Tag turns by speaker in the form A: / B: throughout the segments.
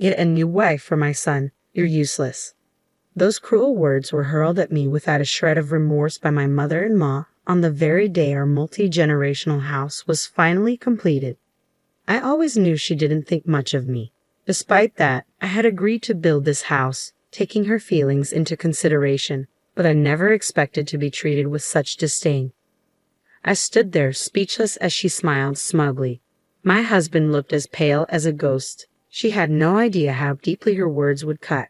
A: Get a new wife for my son. You're useless." Those cruel words were hurled at me without a shred of remorse by my mother-in-law on the very day our multi-generational house was finally completed. I always knew she didn't think much of me. Despite that, I had agreed to build this house, taking her feelings into consideration, but I never expected to be treated with such disdain. I stood there, speechless as she smiled smugly. My husband looked as pale as a ghost. She had no idea how deeply her words would cut.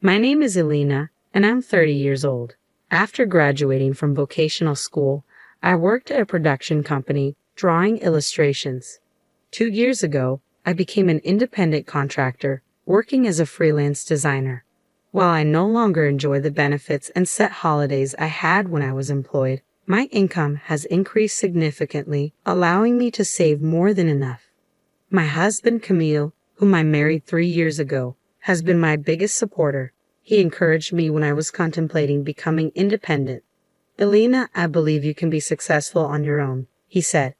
A: "My name is Elena, and I'm 30 years old. After graduating from vocational school, I worked at a production company, drawing illustrations. 2 years ago, I became an independent contractor, working as a freelance designer. While I no longer enjoy the benefits and set holidays I had when I was employed, my income has increased significantly, allowing me to save more than enough. My husband, Camille, whom I married 3 years ago, has been my biggest supporter. He encouraged me when I was contemplating becoming independent. 'Elena, I believe you can be successful on your own,' he said.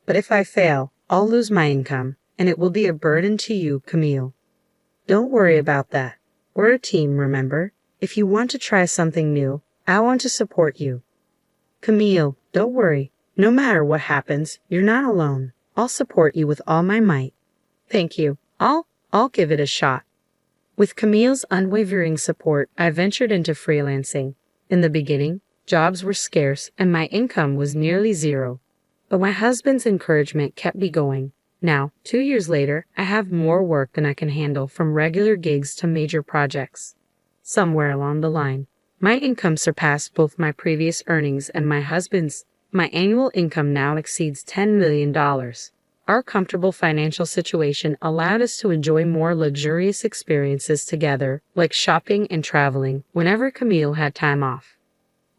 A: 'But if I fail, I'll lose my income, and it will be a burden to you, Camille. Don't worry about that. We're a team, remember? If you want to try something new, I want to support you.' 'Camille, don't worry. No matter what happens, you're not alone. I'll support you with all my might.' 'Thank you. I'll give it a shot.' With Camille's unwavering support, I ventured into freelancing. In the beginning, jobs were scarce and my income was nearly zero. But my husband's encouragement kept me going. Now, 2 years later, I have more work than I can handle, from regular gigs to major projects. Somewhere along the line, my income surpassed both my previous earnings and my husband's. My annual income now exceeds $10 million. Our comfortable financial situation allowed us to enjoy more luxurious experiences together, like shopping and traveling, whenever Camille had time off.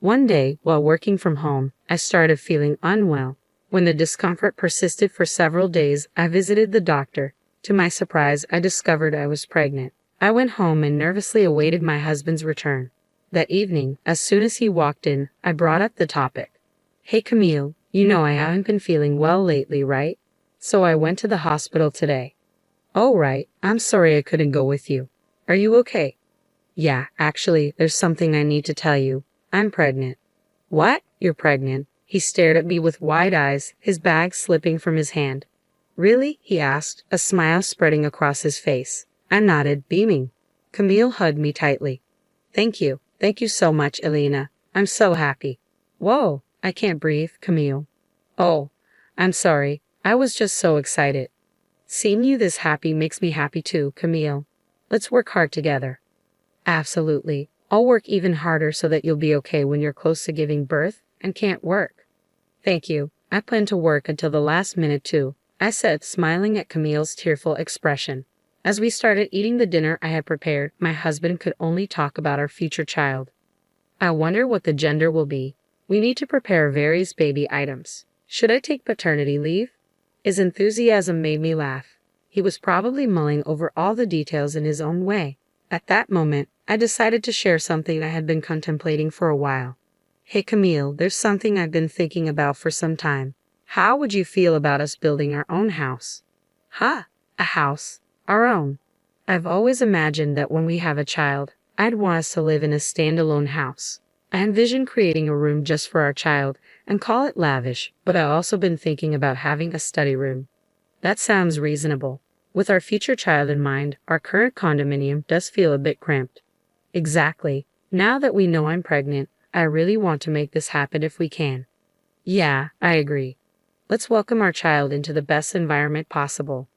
A: One day, while working from home, I started feeling unwell. When the discomfort persisted for several days, I visited the doctor. To my surprise, I discovered I was pregnant. I went home and nervously awaited my husband's return. That evening, as soon as he walked in, I brought up the topic. "Hey Camille, you know I haven't been feeling well lately, right? So I went to the hospital today." "Oh right, I'm sorry I couldn't go with you. Are you okay?" "Yeah, actually, there's something I need to tell you. I'm pregnant." "What? You're pregnant?" He stared at me with wide eyes, his bag slipping from his hand. "Really?" he asked, a smile spreading across his face. I nodded, beaming. Camille hugged me tightly. Thank you so much, Elena. I'm so happy." "Whoa, I can't breathe, Camille." "Oh, I'm sorry. I was just so excited." "Seeing you this happy makes me happy too, Camille. Let's work hard together." "Absolutely. I'll work even harder so that you'll be okay when you're close to giving birth and can't work." "Thank you. I plan to work until the last minute too," I said, smiling at Camille's tearful expression. As we started eating the dinner I had prepared, my husband could only talk about our future child. "I wonder what the gender will be. We need to prepare various baby items. Should I take paternity leave?" His enthusiasm made me laugh. He was probably mulling over all the details in his own way. At that moment, I decided to share something I had been contemplating for a while. "Hey Camille, there's something I've been thinking about for some time. How would you feel about us building our own house?" "Huh? A house? Our own?" "I've always imagined that when we have a child, I'd want us to live in a standalone house. I envision creating a room just for our child and call it lavish, but I've also been thinking about having a study room." "That sounds reasonable. With our future child in mind, our current condominium does feel a bit cramped." "Exactly. Now that we know I'm pregnant, I really want to make this happen if we can." "Yeah, I agree. Let's welcome our child into the best environment possible."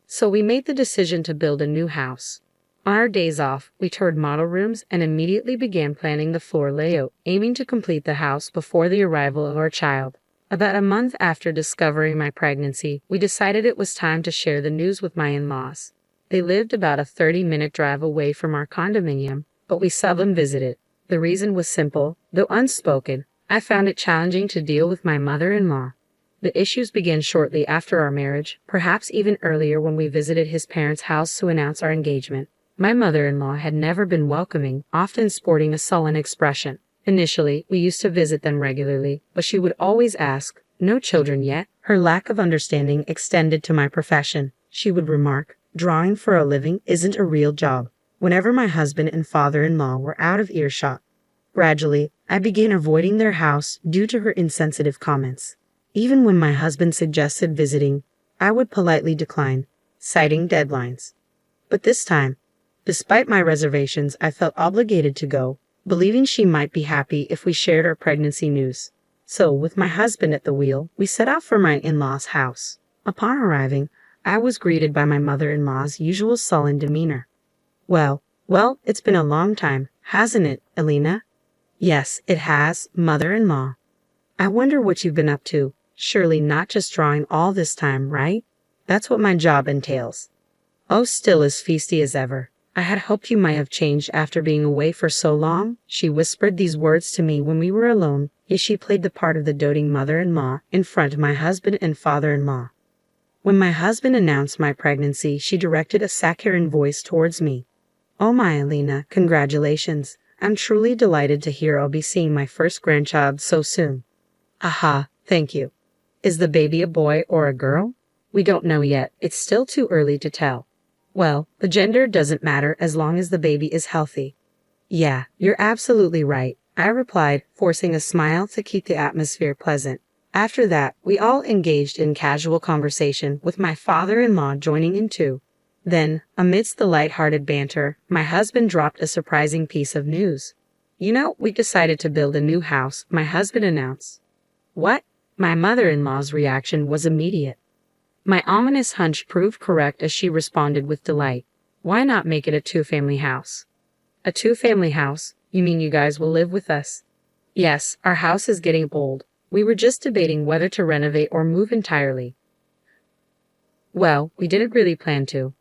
A: So we made the decision to build a new house. On our days off, we toured model rooms and immediately began planning the floor layout, aiming to complete the house before the arrival of our child. About a month after discovering my pregnancy, we decided it was time to share the news with my in-laws. They lived about a 30-minute drive away from our condominium, but we seldom visited. The reason was simple, though unspoken. I found it challenging to deal with my mother-in-law. The issues began shortly after our marriage, perhaps even earlier when we visited his parents' house to announce our engagement. My mother-in-law had never been welcoming, often sporting a sullen expression. Initially, we used to visit them regularly, but she would always ask, "No children yet?" Her lack of understanding extended to my profession. She would remark, Drawing for a living isn't a real job. Whenever my husband and father-in-law were out of earshot, gradually, I began avoiding their house due to her insensitive comments. Even when my husband suggested visiting, I would politely decline, citing deadlines. But this time, despite my reservations, I felt obligated to go, believing she might be happy if we shared our pregnancy news. So, with my husband at the wheel, we set out for my in-laws' house. Upon arriving, I was greeted by my mother-in-law's usual sullen demeanor. Well, it's been a long time, hasn't it, Elena? Yes, it has, mother-in-law. I wonder what you've been up to. Surely not just drawing all this time, right? That's what my job entails. Oh, still as feisty as ever. I had hoped you might have changed after being away for so long. She whispered these words to me when we were alone, yet she played the part of the doting mother-in-law in front of my husband and father-in-law. When my husband announced my pregnancy, she directed a saccharine voice towards me. Oh my Elena, congratulations. I'm truly delighted to hear I'll be seeing my first grandchild so soon. Aha, thank you. Is the baby a boy or a girl? We don't know yet. It's still too early to tell. Well, the gender doesn't matter as long as the baby is healthy. Yeah, you're absolutely right, I replied, forcing a smile to keep the atmosphere pleasant. After that, we all engaged in casual conversation, with my father-in-law joining in too. Then, amidst the light-hearted banter, my husband dropped a surprising piece of news. You know, we decided to build a new house, my husband announced. What? My mother-in-law's reaction was immediate. My ominous hunch proved correct as she responded with delight. Why not make it a two-family house? A two-family house? You mean you guys will live with us? Yes, our house is getting old. We were just debating whether to renovate or move entirely. Well, we didn't really plan to.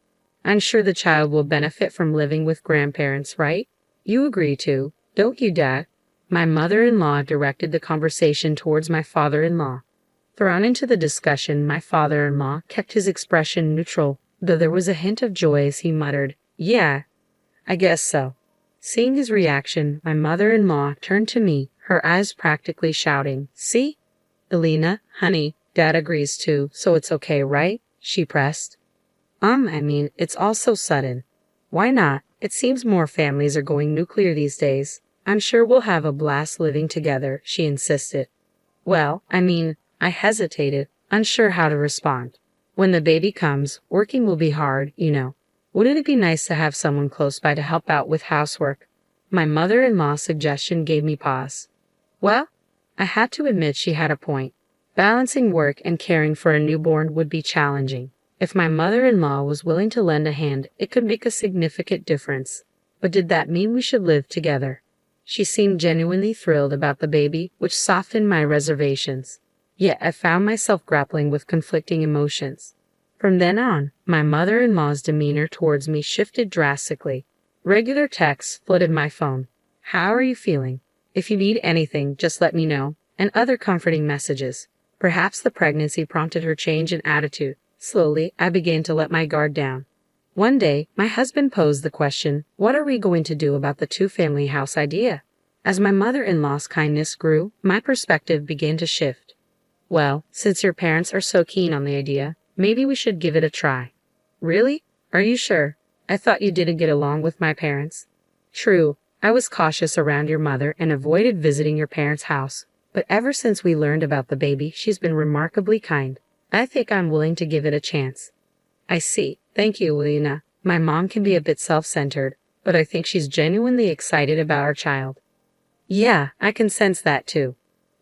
A: I'm sure the child will benefit from living with grandparents, right? You agree too, don't you, Dad? My mother-in-law directed the conversation towards my father-in-law. Thrown into the discussion, my father-in-law kept his expression neutral, though there was a hint of joy as he muttered, Yeah, I guess so. Seeing his reaction, my mother-in-law turned to me, her eyes practically shouting, See? Elena, honey, Dad agrees too, so it's okay, right? She pressed. It's all so sudden. Why not? It seems more families are going nuclear these days. I'm sure we'll have a blast living together, she insisted. I hesitated, unsure how to respond. When the baby comes, working will be hard, you know. Wouldn't it be nice to have someone close by to help out with housework? My mother-in-law's suggestion gave me pause. Well, I had to admit she had a point. Balancing work and caring for a newborn would be challenging. If my mother-in-law was willing to lend a hand, it could make a significant difference. But did that mean we should live together? She seemed genuinely thrilled about the baby, which softened my reservations. Yet I found myself grappling with conflicting emotions. From then on, my mother-in-law's demeanor towards me shifted drastically. Regular texts flooded my phone. How are you feeling? If you need anything, just let me know. And other comforting messages. Perhaps the pregnancy prompted her change in attitude. Slowly, I began to let my guard down. One day, my husband posed the question, what are we going to do about the two-family house idea? As my mother-in-law's kindness grew, my perspective began to shift. Well, since your parents are so keen on the idea, maybe we should give it a try. Really? Are you sure? I thought you didn't get along with my parents. True, I was cautious around your mother and avoided visiting your parents' house, but ever since we learned about the baby, she's been remarkably kind. I think I'm willing to give it a chance. I see. Thank you, Elena. My mom can be a bit self-centered, but I think she's genuinely excited about our child. Yeah, I can sense that too.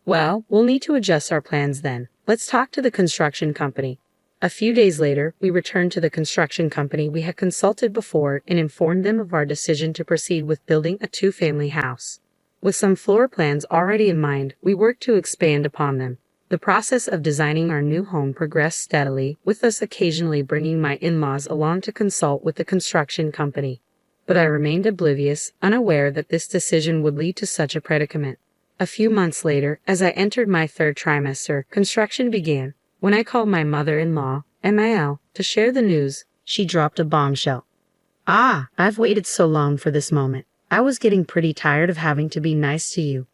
A: Well, we'll need to adjust our plans then. Let's talk to the construction company. A few days later, we returned to the construction company we had consulted before and informed them of our decision to proceed with building a two-family house. With some floor plans already in mind, we worked to expand upon them. The process of designing our new home progressed steadily, with us occasionally bringing my in-laws along to consult with the construction company. But I remained oblivious, unaware that this decision would lead to such a predicament. A few months later, as I entered my third trimester, construction began. When I called my mother-in-law, Emil, to share the news, she dropped a bombshell. I've waited so long for this moment. I was getting pretty tired of having to be nice to you.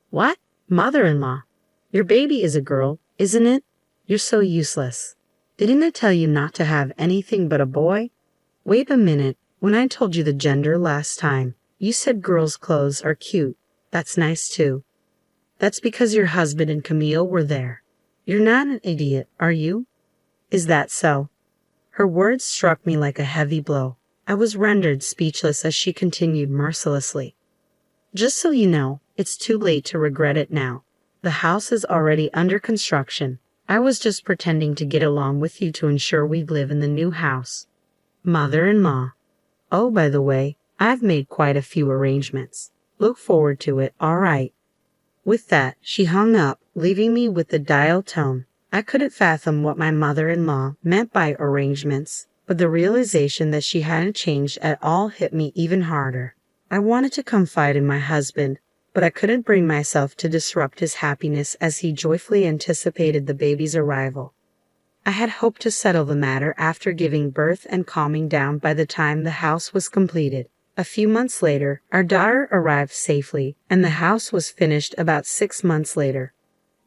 A: What? Mother-in-law? Your baby is a girl, isn't it? You're so useless. Didn't I tell you not to have anything but a boy? Wait a minute, when I told you the gender last time, you said girls' clothes are cute. That's nice too. That's because your husband and Camille were there. You're not an idiot, are you? Is that so? Her words struck me like a heavy blow. I was rendered speechless as she continued mercilessly. Just so you know, it's too late to regret it now. The house is already under construction. I was just pretending to get along with you to ensure we'd live in the new house. Mother-in-law. Oh, by the way, I've made quite a few arrangements. Look forward to it, all right. With that, she hung up, leaving me with the dial tone. I couldn't fathom what my mother-in-law meant by arrangements, but the realization that she hadn't changed at all hit me even harder. I wanted to confide in my husband, but I couldn't bring myself to disrupt his happiness as he joyfully anticipated the baby's arrival. I had hoped to settle the matter after giving birth and calming down by the time the house was completed. A few months later, our daughter arrived safely, and the house was finished about 6 months later.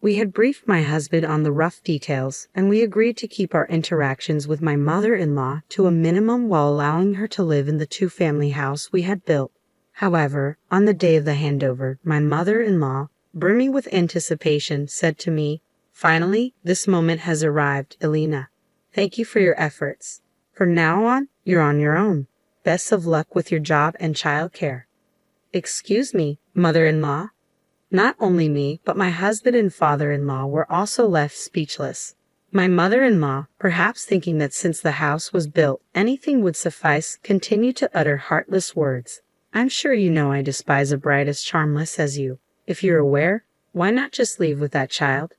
A: We had briefed my husband on the rough details, and we agreed to keep our interactions with my mother-in-law to a minimum while allowing her to live in the two-family house we had built. However, on the day of the handover, my mother-in-law, brimming with anticipation, said to me, "Finally, this moment has arrived, Elena. Thank you for your efforts. From now on, you're on your own. Best of luck with your job and childcare." Excuse me, mother-in-law? Not only me, but my husband and father-in-law were also left speechless. My mother-in-law, perhaps thinking that since the house was built, anything would suffice, continued to utter heartless words. "I'm sure you know I despise a bride as charmless as you. If you're aware, why not just leave with that child?"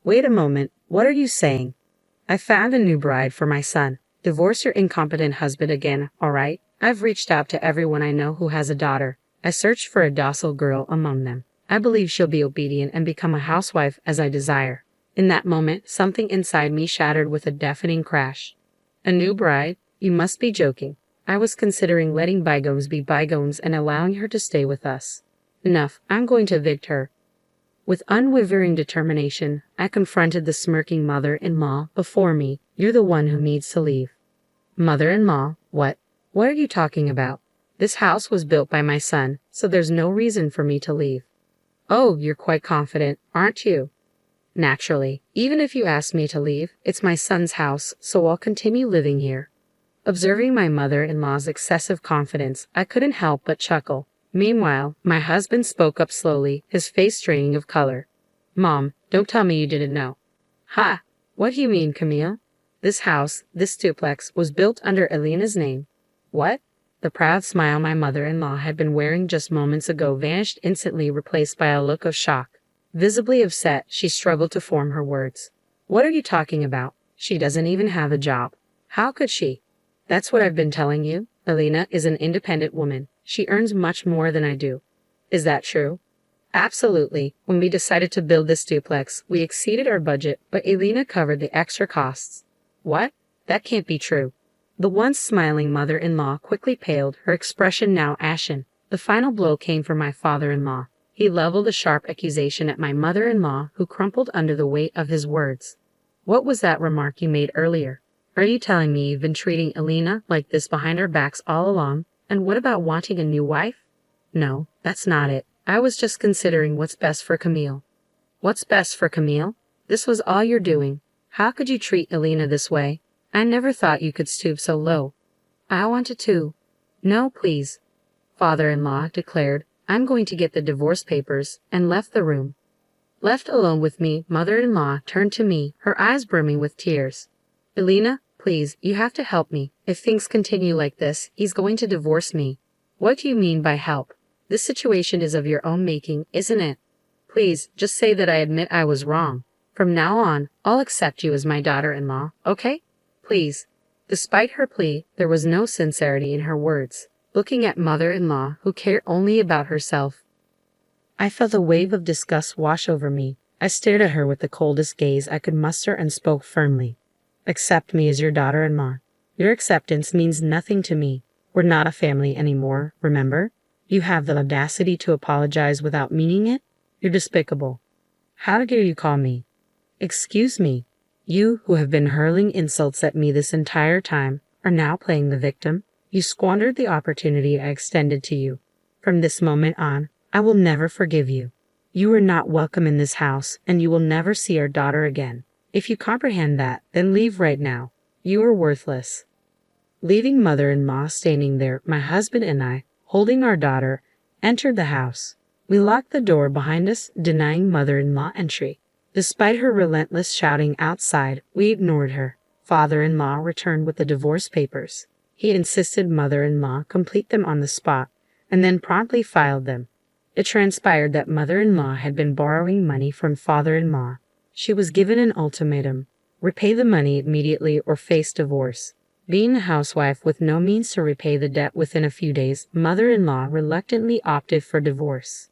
A: Wait a moment, what are you saying? I found a new bride for my son. Divorce your incompetent husband again, all right? I've reached out to everyone I know who has a daughter. I searched for a docile girl among them. I believe she'll be obedient and become a housewife as I desire. In that moment, something inside me shattered with a deafening crash. A new bride? You must be joking. I was considering letting bygones be bygones and allowing her to stay with us. Enough, I'm going to evict her. With unwavering determination, I confronted the smirking mother-in-law before me. You're the one who needs to leave. Mother-in-law, what? What are you talking about? This house was built by my son, so there's no reason for me to leave. Oh, you're quite confident, aren't you? Naturally, even if you ask me to leave, it's my son's house, so I'll continue living here. Observing my mother-in-law's excessive confidence, I couldn't help but chuckle. Meanwhile, my husband spoke up slowly, his face draining of color. Mom, don't tell me you didn't know. Ha! What do you mean, Camille? This house, this duplex, was built under Elena's name. What? The proud smile my mother-in-law had been wearing just moments ago vanished instantly, replaced by a look of shock. Visibly upset, she struggled to form her words. What are you talking about? She doesn't even have a job. How could she? That's what I've been telling you. Elena is an independent woman. She earns much more than I do. Is that true? Absolutely. When we decided to build this duplex, we exceeded our budget, but Elena covered the extra costs. What? That can't be true. The once smiling mother-in-law quickly paled, her expression now ashen. The final blow came from my father-in-law. He leveled a sharp accusation at my mother-in-law, who crumpled under the weight of his words. What was that remark you made earlier? Are you telling me you've been treating Elena like this behind our backs all along? And what about wanting a new wife? No, that's not it. I was just considering what's best for Camille. What's best for Camille? This was all you're doing. How could you treat Elena this way? I never thought you could stoop so low. I wanted to. No, please. Father-in-law declared, I'm going to get the divorce papers, and left the room. Left alone with me, mother-in-law turned to me, her eyes brimming with tears. Elena, please, you have to help me. If things continue like this, he's going to divorce me. What do you mean by help? This situation is of your own making, isn't it? Please, just say that I admit I was wrong. From now on, I'll accept you as my daughter-in-law, okay? Please. Despite her plea, there was no sincerity in her words. Looking at mother-in-law, who cared only about herself. I felt a wave of disgust wash over me. I stared at her with the coldest gaze I could muster and spoke firmly. Accept me as your daughter-in-law. Your acceptance means nothing to me. We're not a family anymore, remember? You have the audacity to apologize without meaning it? You're despicable. How dare you call me? Excuse me. You, who have been hurling insults at me this entire time, are now playing the victim. You squandered the opportunity I extended to you. From this moment on, I will never forgive you. You are not welcome in this house, and you will never see our daughter again. If you comprehend that, then leave right now. You are worthless." Leaving mother-in-law standing there, my husband and I, holding our daughter, entered the house. We locked the door behind us, denying mother-in-law entry. Despite her relentless shouting outside, we ignored her. Father-in-law returned with the divorce papers. He insisted mother-in-law complete them on the spot, and then promptly filed them. It transpired that mother-in-law had been borrowing money from father-in-law. She was given an ultimatum: repay the money immediately or face divorce. Being a housewife with no means to repay the debt within a few days, mother-in-law reluctantly opted for divorce.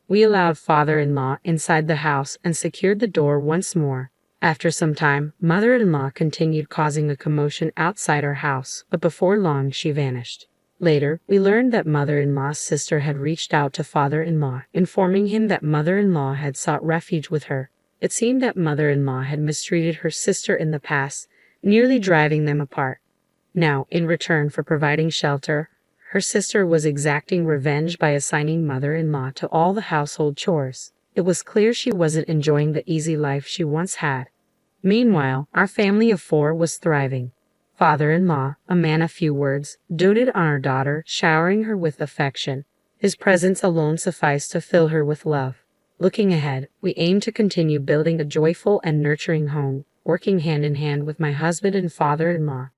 A: We allowed father-in-law inside the house and secured the door once more. After some time, mother-in-law continued causing a commotion outside our house, but before long she vanished. Later, we learned that mother-in-law's sister had reached out to father-in-law, informing him that mother-in-law had sought refuge with her. It seemed that mother-in-law had mistreated her sister in the past, nearly driving them apart. Now, in return for providing shelter, her sister was exacting revenge by assigning mother-in-law to all the household chores. It was clear she wasn't enjoying the easy life she once had. Meanwhile, our family of 4 was thriving. Father-in-law, a man of few words, doted on our daughter, showering her with affection. His presence alone sufficed to fill her with love. Looking ahead, we aim to continue building a joyful and nurturing home, working hand in hand with my husband and father-in-law.